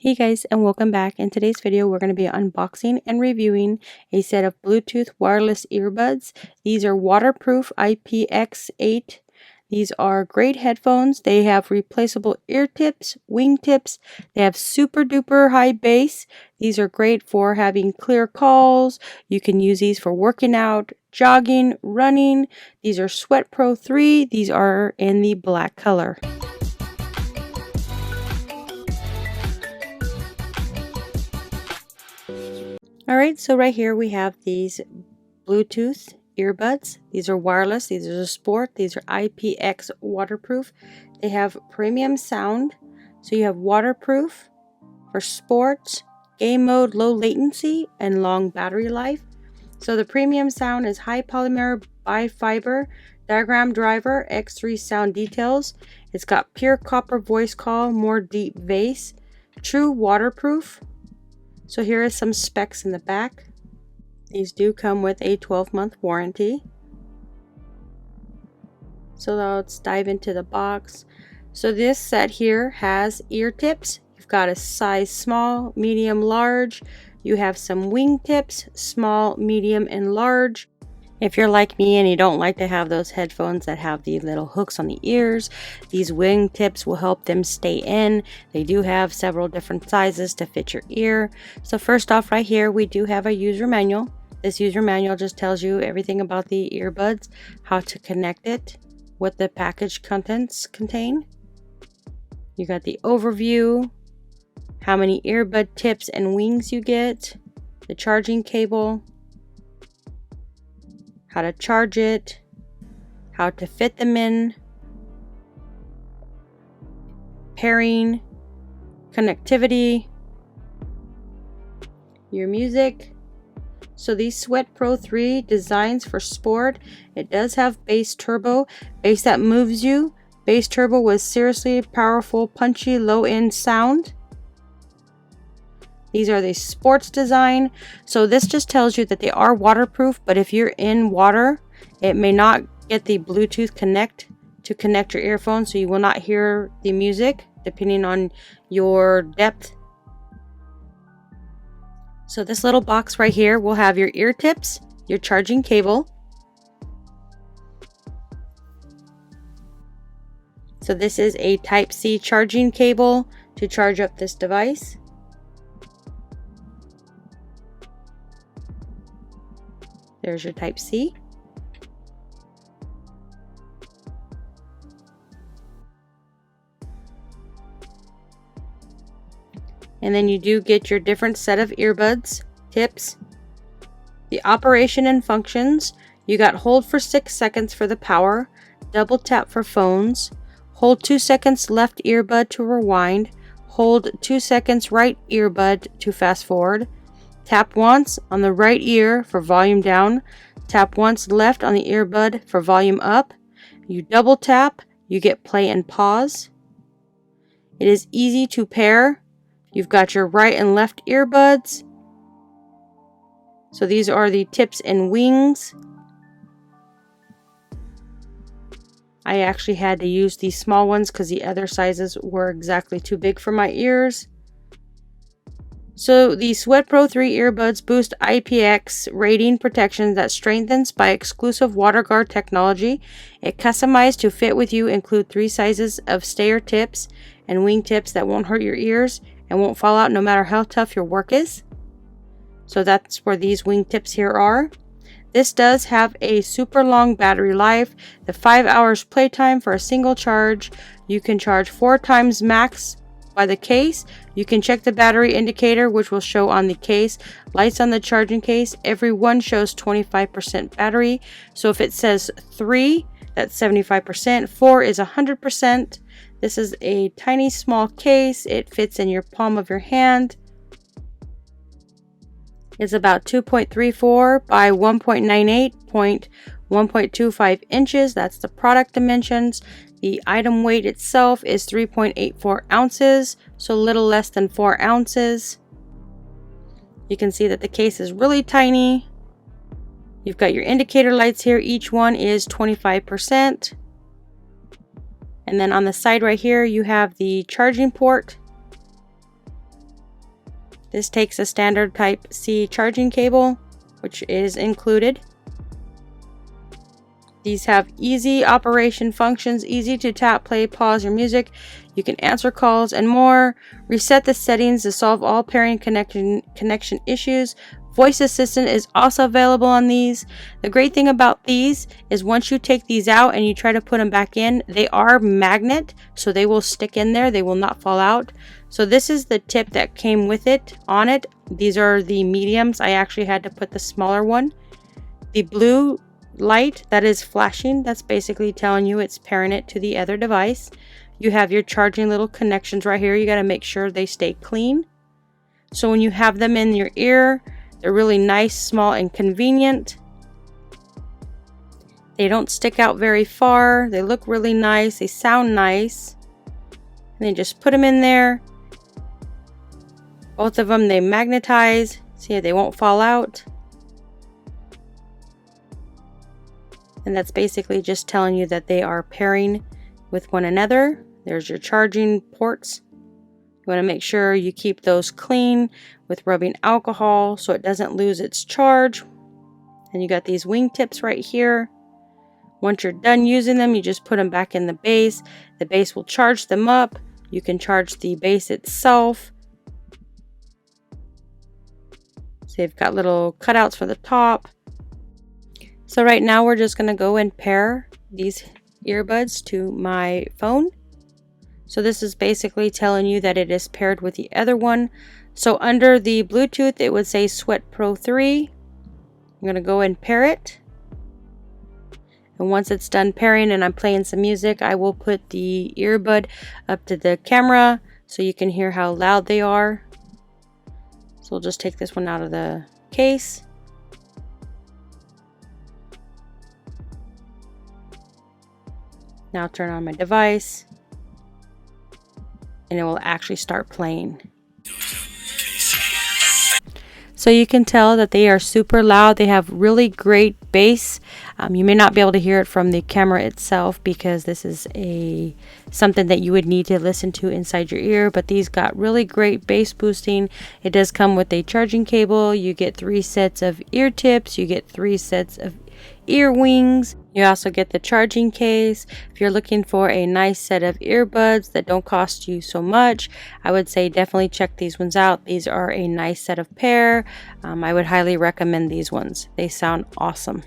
Hey guys, and welcome back. In today's video we're going to be unboxing and reviewing a set of Bluetooth wireless earbuds. These are waterproof IPX8. These are great headphones. They have replaceable ear tips, wing tips. They have super duper high bass. These are great for having clear calls. You can use these for working out, jogging, running. These are SweatPro 3. These are in the black color. Alright, so right here we have these Bluetooth earbuds. These are wireless, these are sport, these are IPX waterproof. They have premium sound, so you have waterproof for sports, game mode, low latency, and long battery life. So the premium sound is high polymer bifiber, diagram driver, X3 sound details. It's got pure copper voice call, more deep bass, true waterproof. So here are some specs in the back. These do come with a 12-month warranty. So let's dive into the box. So this set here has ear tips. You've got a size small, medium, large. You have some wing tips, small, medium, and large. If you're like me and you don't like to have those headphones that have the little hooks on the ears, these wing tips will help them stay in. They do have several different sizes to fit your ear. So first off, right here we do have a user manual. This user manual just tells you everything about the earbuds, how to connect it, what the package contents contain. You got the overview, how many earbud tips and wings you get, the charging cable, how to charge it, how to fit them in, pairing, connectivity, your music. So these SweatPro 3 designs for sport. It does have bass turbo, bass that moves you. Bass turbo with seriously powerful, punchy, low-end sound. These are the sports design. So this just tells you that they are waterproof, but if you're in water, it may not get the Bluetooth connect to connect your earphones, so you will not hear the music depending on your depth. So this little box right here will have your ear tips, your charging cable. So this is a Type-C charging cable to charge up this device. There's your Type-C. And then you do get your different set of earbuds, tips. The operation and functions. You got hold for 6 seconds for the power, double tap for phones, hold 2 seconds left earbud to rewind, hold 2 seconds right earbud to fast forward. Tap once on the right ear for volume down. Tap once left on the earbud for volume up. You double tap, you get play and pause. It is easy to pair. You've got your right and left earbuds. So these are the tips and wings. I actually had to use these small ones because the other sizes were exactly too big for my ears. So the SweatPro 3 earbuds boost IPX rating protection that strengthens by exclusive WaterGuard technology. It customized to fit with you include 3 sizes of stayer tips and wing tips that won't hurt your ears and won't fall out no matter how tough your work is. So that's where these wing tips here are. This does have a super long battery life, the 5 hours playtime for a single charge. You can charge 4 times max by the case. You can check the battery indicator, which will show on the case. Lights on the charging case, every one shows 25% battery. So if it says 3, that's 75%. 4 is 100%. This is a tiny small case. It fits in your palm of your hand. It's about 2.34 by 1.98 1.25 inches. That's the product dimensions. The item weight itself is 3.84 ounces, so a little less than 4 ounces. You can see that the case is really tiny. You've got your indicator lights here. Each one is 25%. And then on the side right here, you have the charging port. This takes a standard type C charging cable, which is included. These have easy operation functions, easy to tap, play, pause your music. You can answer calls and more. Reset the settings to solve all pairing connection issues. Voice assistant is also available on these. The great thing about these is once you take these out and you try to put them back in, they are magnet, so they will stick in there. They will not fall out. So this is the tip that came with it on it. These are the mediums. I actually had to put the smaller one. The blue light that is flashing, that's basically telling you it's pairing it to the other device. You have your charging little connections right here. You got to make sure they stay clean. So when you have them in your ear, they're really nice, small, and convenient. They don't stick out very far. They look really nice. They sound nice. And then just put them in there. Both of them, they magnetize. See, they won't fall out. And that's basically just telling you that they are pairing with one another. There's your charging ports. You want to make sure you keep those clean with rubbing alcohol so it doesn't lose its charge. And you got these wingtips right here. Once you're done using them, you just put them back in the base. The base will charge them up. You can charge the base itself. So you've got little cutouts for the top. So right now we're just going to go and pair these earbuds to my phone. So this is basically telling you that it is paired with the other one. So under the Bluetooth, it would say SweatPro 3. I'm going to go and pair it. And once it's done pairing and I'm playing some music, I will put the earbud up to the camera so you can hear how loud they are. So we'll just take this one out of the case. Now turn on my device and it will actually start playing. So you can tell that they are super loud. They have really great bass. You may not be able to hear it from the camera itself because this is something that you would need to listen to inside your ear, but these got really great bass boosting. It does come with a charging cable. You get 3 sets of ear tips. You get 3 sets of ear wings. You also get the charging case. If you're looking for a nice set of earbuds that don't cost you so much, I would say definitely check these ones out. These are a nice set of pair. I would highly recommend these ones. They sound awesome.